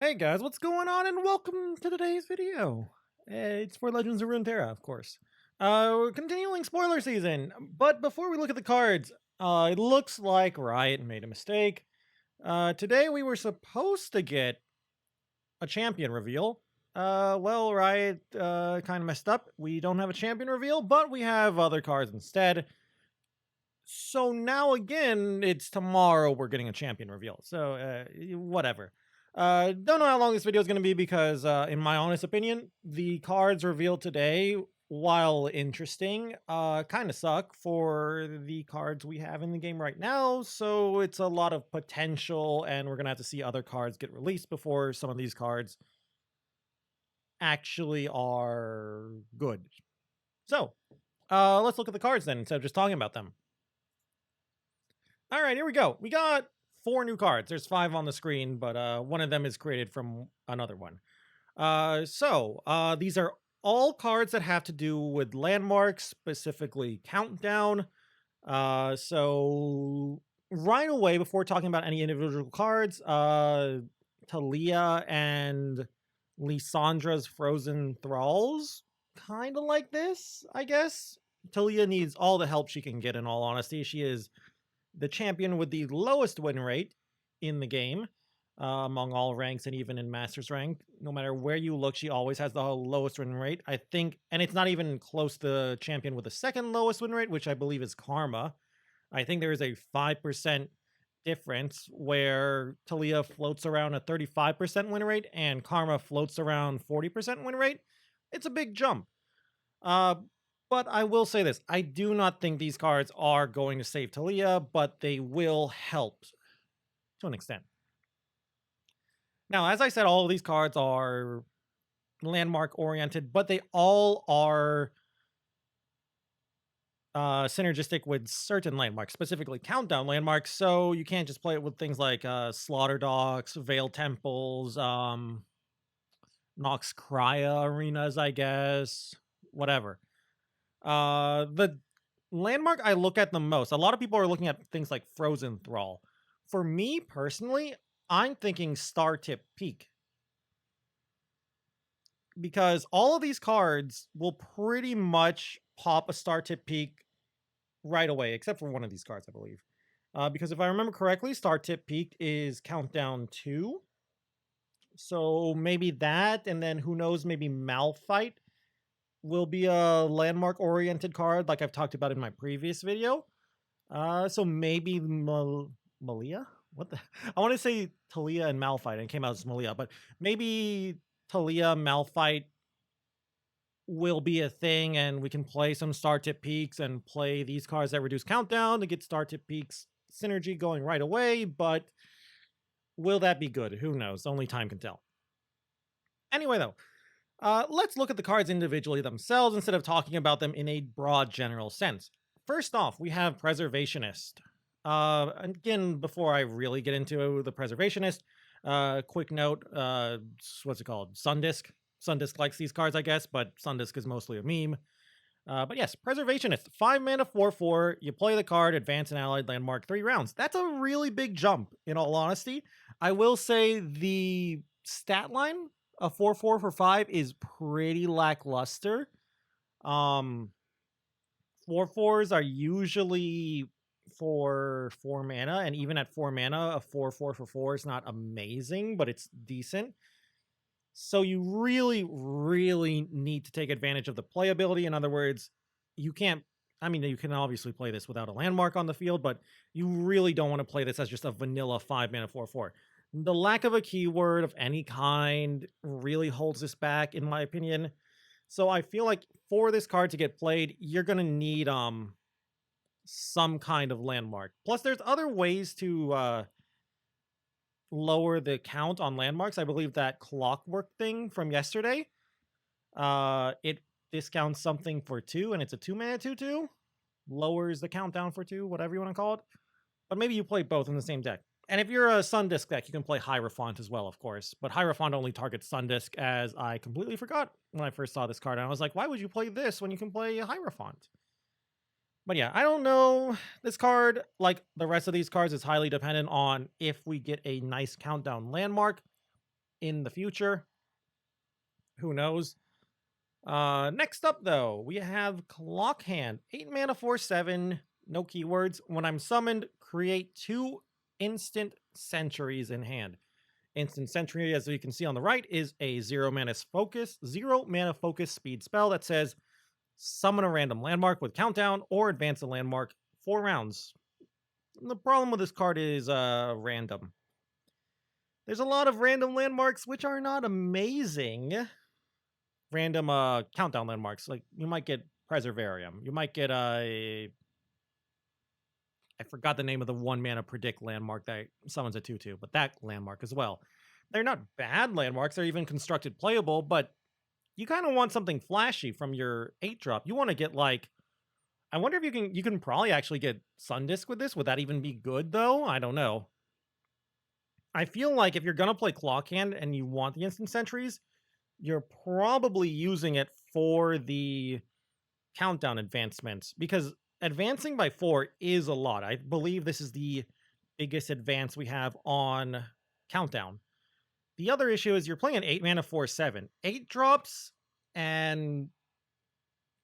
Hey guys, what's going on and welcome to today's video. It's for Legends of Runeterra, of course. We're continuing spoiler season, but before we look at the cards, it looks like Riot made a mistake. Today we were supposed to get a champion reveal. Well, Riot kind of messed up. We don't have a champion reveal, but we have other cards instead. So now again, it's tomorrow we're getting a champion reveal. So whatever. Don't know how long this video is going to be because, in my honest opinion, the cards revealed today, while interesting, kind of suck for the cards we have in the game right now. So it's a lot of potential, and we're going to have to see other cards get released before some of these cards actually are good. So let's look at the cards then instead of just talking about them. All right, here we go. We got 4 new cards. There's 5 on the screen, but one of them is created from another one. These are all cards that have to do with landmarks, specifically countdown. So right away, before talking about any individual cards, Taliyah and Lysandra's Frozen Thralls, kind of like this, I guess. Taliyah needs all the help she can get, in all honesty. She is the champion with the lowest win rate in the game, among all ranks and even in Masters rank. No matter where you look, she always has the lowest win rate. I think, and it's not even close to the champion with the second lowest win rate, which I believe is Karma. I think there is a 5% difference where Taliyah floats around a 35% win rate and Karma floats around 40% win rate. It's a big jump. But I will say this, I do not think these cards are going to save Taliyah, but they will help to an extent. Now, as I said, all of these cards are landmark oriented, but they all are synergistic with certain landmarks, specifically countdown landmarks. So you can't just play it with things like Slaughter Docks, Veil Temples, Nox Crya arenas, I guess, whatever. The landmark I look at the most, a lot of people are looking at things like Frozen Thrall. For me personally, I'm thinking Star Tip Peak. Because all of these cards will pretty much pop a Star Tip Peak right away, except for one of these cards, I believe. Because if I remember correctly, Star Tip Peak is Countdown 2. So maybe that, and then who knows, maybe Malphite will be a landmark-oriented card like I've talked about in my previous video. So maybe Malia? What the? I want to say Taliyah and Malphite, and it came out as Malia, but maybe Taliyah, Malphite will be a thing, and we can play some Star Tip Peaks and play these cards that reduce countdown to get Star Tip Peaks synergy going right away, but will that be good? Who knows? Only time can tell. Anyway, though, let's look at the cards individually themselves instead of talking about them in a broad general sense. First off, we have Preservationist. Again, before I really get into the Preservationist, quick note, what's it called? Sundisk. Sundisk likes these cards, I guess, but Sundisk is mostly a meme. But yes, Preservationist, 5 mana, 4/4. You play the card, advance an allied landmark 3 rounds. That's a really big jump, in all honesty. I will say the stat line of 4/4 for 5 is pretty lackluster. 4/4s are usually for 4 mana, and even at 4 mana, a 4/4 for 4 is not amazing, but it's decent. So you really, really need to take advantage of the playability. In other words, you can't, I mean, you can obviously play this without a landmark on the field, but you really don't want to play this as just a vanilla 5 mana 4/4. The lack of a keyword of any kind really holds this back, in my opinion. So I feel like for this card to get played, you're going to need some kind of landmark. Plus, there's other ways to lower the count on landmarks. I believe that clockwork thing from yesterday, it discounts something for 2, and it's a 2 mana 2/2. Lowers the countdown for 2, whatever you want to call it. But maybe you play both in the same deck. And if you're a Sundisk deck, you can play Hierophant as well, of course. But Hierophant only targets Sundisk, as I completely forgot when I first saw this card. And I was like, why would you play this when you can play Hierophant? But yeah, I don't know. This card, like the rest of these cards, is highly dependent on if we get a nice countdown landmark. in the future. Who knows? Next up, though, we have Clock Hand. 8 mana, 4/7, no keywords. When I'm summoned, create 2 instant sentries in hand. Instant Sentry, as you can see on the right, is a 0 mana focus speed spell that says summon a random landmark with countdown or advance a landmark 4 rounds. The problem with this card is random. There's a lot of random landmarks which are not amazing. Random countdown landmarks. Like you might get Preservarium. You might get I forgot the name of the 1 mana predict landmark that summons a 2/2, but that landmark as well. They're not bad landmarks, they're even constructed playable, but you kind of want something flashy from your 8 drop. You want to get like I wonder if you can probably actually get Sundisk with this. Would that even be good though? I don't know. I feel like if you're gonna play Clock Hand and you want the instant sentries, you're probably using it for the countdown advancements because advancing by 4 is a lot. I believe this is the biggest advance we have on countdown. The other issue is you're playing an 8 mana 4/7. 8 drops, and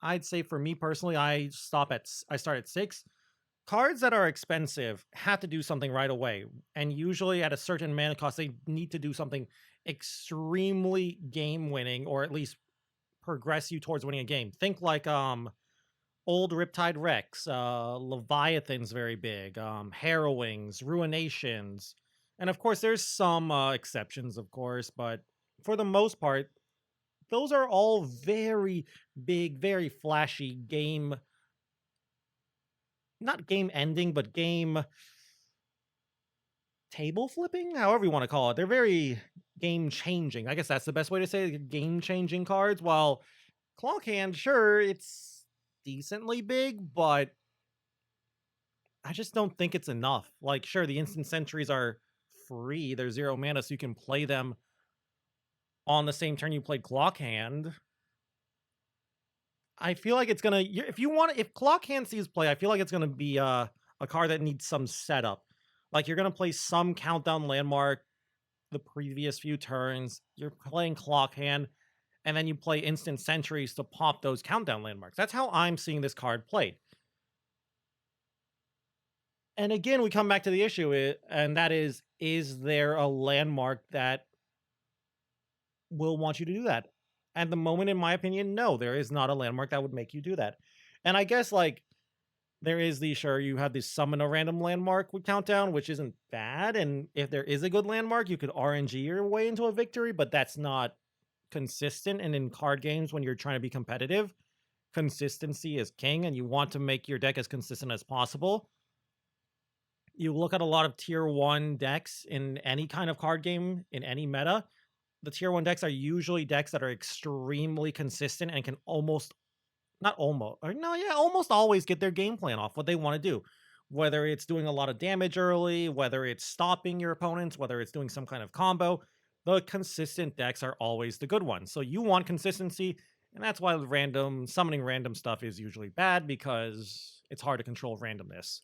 I'd say for me personally, I start at 6. Cards that are expensive have to do something right away, and usually at a certain mana cost, they need to do something extremely game winning, or at least progress you towards winning a game. Think like old Riptide Rex, Leviathan's very big, Harrowings, Ruinations, and of course there's some exceptions, of course, but for the most part, those are all very big, very flashy game, not game ending, but game table flipping, however you want to call it. They're very game changing. I guess that's the best way to say it, game changing cards. While Clock Hand, sure, it's decently big, but I just don't think it's enough. Like, sure, the instant sentries are free. They're 0 mana, so you can play them on the same turn you played Clock Hand. I feel like it's gonna if Clock Hand sees play, I feel like it's gonna be a card that needs some setup. Like you're gonna play some countdown landmark the previous few turns. You're playing Clock Hand, and then you play instant sentries to pop those countdown landmarks. That's how I'm seeing this card played. And again, we come back to the issue, and that is there a landmark that will want you to do that? At the moment, in my opinion, no, there is not a landmark that would make you do that. And I guess, like, there is you have this summon a random landmark with countdown, which isn't bad. And if there is a good landmark, you could RNG your way into a victory, but that's not consistent. And in card games, when you're trying to be competitive, consistency is king, and you want to make your deck as consistent as possible. You look at a lot of tier 1 decks in any kind of card game, in any meta. The tier 1 decks are usually decks that are extremely consistent and can almost always get their game plan off, what they want to do. Whether it's doing a lot of damage early, whether it's stopping your opponents, whether it's doing some kind of combo, the consistent decks are always the good ones. So you want consistency, and that's why summoning random stuff is usually bad, because it's hard to control randomness.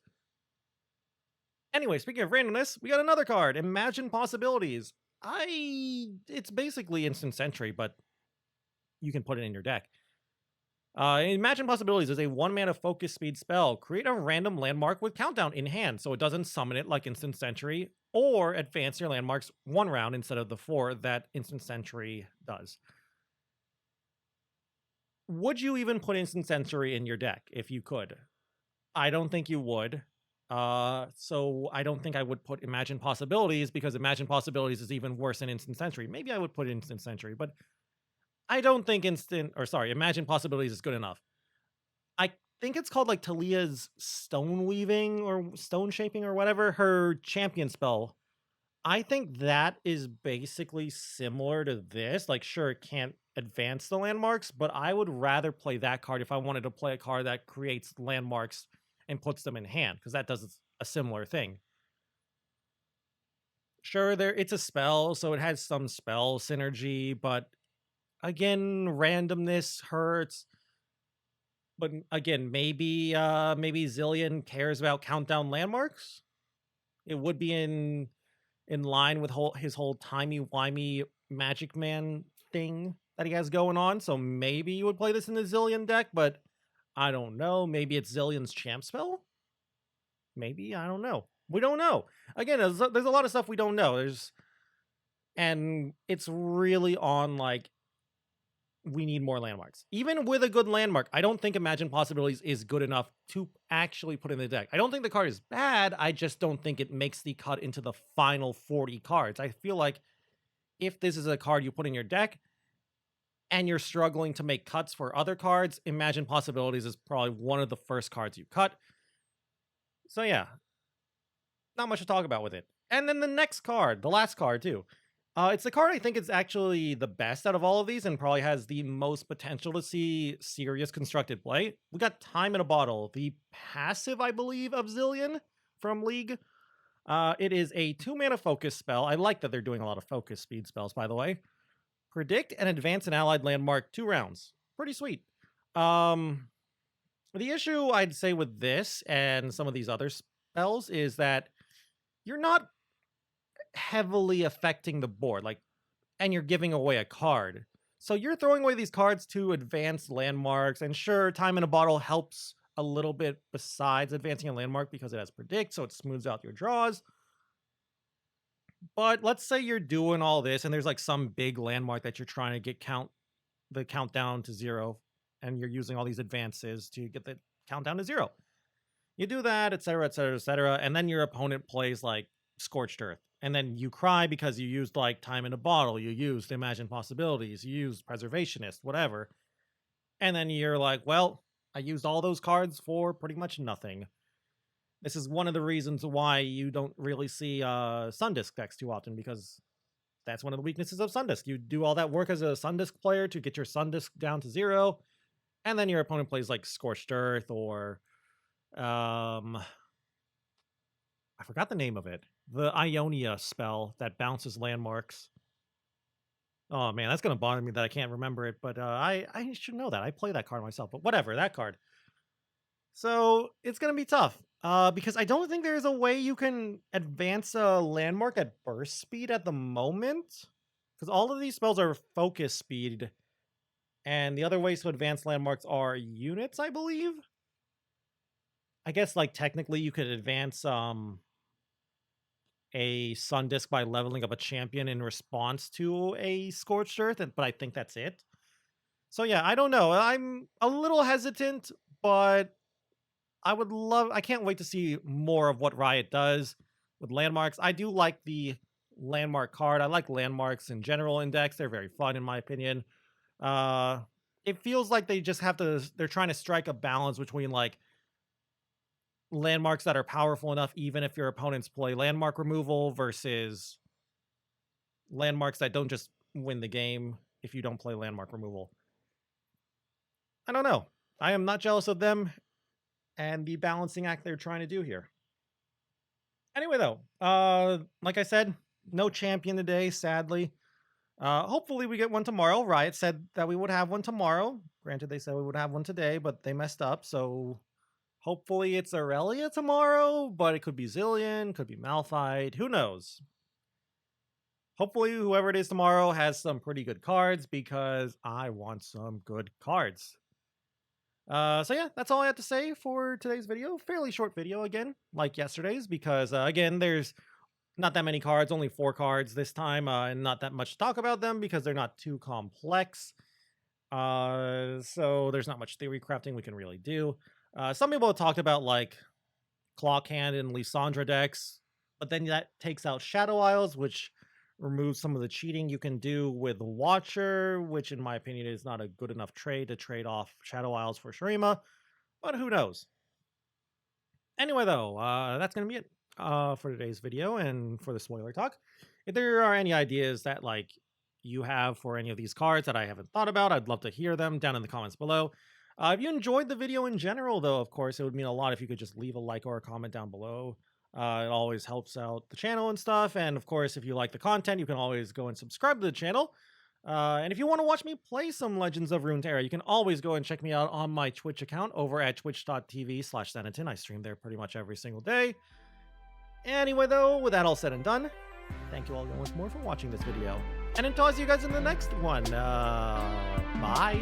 Anyway, speaking of randomness, we got another card, Imagine Possibilities. It's basically instant sentry, but you can put it in your deck. Imagine Possibilities is a 1 mana focus speed spell. Create a random landmark with countdown in hand, so it doesn't summon it like instant sentry, or advance your landmarks 1 round instead of the 4 that instant sentry does. Would you even put instant sentry in your deck if you could? I don't think you would. So I don't think I would put Imagine Possibilities, because Imagine Possibilities is even worse than Instant Sentry. Maybe I would put Instant Sentry, but I don't think Imagine Possibilities is good enough. I think it's called like Taliyah's Stone Weaving or Stone Shaping or whatever, her champion spell. I think that is basically similar to this. Like, sure, it can't advance the landmarks, but I would rather play that card if I wanted to play a card that creates landmarks and puts them in hand, because that does a similar thing. Sure, it's a spell, so it has some spell synergy, but again, randomness hurts. But again, maybe Zillion cares about countdown landmarks. It would be in line with his whole timey-wimey Magic Man thing that he has going on. So maybe you would play this in the Zillion deck, but I don't know. Maybe it's Zillion's champ spell? Maybe, I don't know. We don't know. Again, there's a lot of stuff we don't know. And it's really on like we need more landmarks. Even with a good landmark, I don't think Imagine Possibilities is good enough to actually put in the deck. I don't think the card is bad. I just don't think it makes the cut into the final 40 cards. I feel like if this is a card you put in your deck and you're struggling to make cuts for other cards, Imagine Possibilities is probably one of the first cards you cut. So yeah, not much to talk about with it. And then the next card, the last card too. It's the card I think is actually the best out of all of these and probably has the most potential to see serious constructed play. We got Time in a Bottle, the passive, I believe, of Zillion from League. It is a 2-mana focus spell. I like that they're doing a lot of focus speed spells, by the way. Predict and advance an allied landmark 2 rounds. Pretty sweet. The issue I'd say with this and some of these other spells is that you're not heavily affecting the board, like, and you're giving away a card. So you're throwing away these cards to advance landmarks, and sure, Time in a Bottle helps a little bit besides advancing a landmark because it has Predict, so it smooths out your draws. But let's say you're doing all this and there's like some big landmark that you're trying to get the countdown to 0, and you're using all these advances to get the countdown to 0. You do that, etc., etc., etc., and then your opponent plays like Scorched Earth. And then you cry because you used like Time in a Bottle, you used Imagine Possibilities, you used Preservationist, whatever. And then you're like, well, I used all those cards for pretty much nothing. This is one of the reasons why you don't really see Sundisk decks too often, because that's one of the weaknesses of Sundisk. You do all that work as a Sundisk player to get your Sundisk down to 0, and then your opponent plays like Scorched Earth or I forgot the name of it. The Ionia spell that bounces landmarks. Oh man, that's gonna bother me that I can't remember it, but I should know that. I play that card myself, but whatever, that card. So it's gonna be tough. Because I don't think there's a way you can advance a landmark at burst speed at the moment. Because all of these spells are focus speed. And the other ways to advance landmarks are units, I believe. I guess like technically you could advance a Sundisk by leveling up a champion in response to a Scorched Earth, but I think that's it. So yeah, I don't know. I'm a little hesitant, but I can't wait to see more of what Riot does with landmarks. I do like the landmark card. I like landmarks in general in decks. They're very fun in my opinion. It feels like they're trying to strike a balance between like landmarks that are powerful enough even if your opponents play landmark removal versus landmarks that don't just win the game if you don't play landmark removal. I don't know. I am not jealous of them and the balancing act they're trying to do here. Anyway though, like I said, no champion today, sadly. Hopefully we get one tomorrow. Riot said that we would have one tomorrow. Granted, they said we would have one today, but they messed up, so hopefully it's Aurelia tomorrow, but it could be Zillion, could be Malphite, who knows? Hopefully whoever it is tomorrow has some pretty good cards because I want some good cards. So yeah, that's all I have to say for today's video. Fairly short video again, like yesterday's, because again, there's not that many cards, only 4 cards this time, and not that much to talk about them because they're not too complex. So there's not much theory crafting we can really do. Some people have talked about like Clockhand and Lysandra decks, but then that takes out Shadow Isles, which removes some of the cheating you can do with Watcher, which in my opinion is not a good enough trade to trade off Shadow Isles for Shurima, but who knows. Anyway though, that's going to be it for today's video and for the spoiler talk. If there are any ideas that like you have for any of these cards that I haven't thought about, I'd love to hear them down in the comments below. If you enjoyed the video in general, though, of course, it would mean a lot if you could just leave a like or a comment down below. It always helps out the channel and stuff. And of course, if you like the content, you can always go and subscribe to the channel. And if you want to watch me play some Legends of Runeterra, you can always go and check me out on my Twitch account over at twitch.tv/Senatin. I stream there pretty much every single day. Anyway, though, with that all said and done, thank you all once more for watching this video. And until I see you guys in the next one, bye.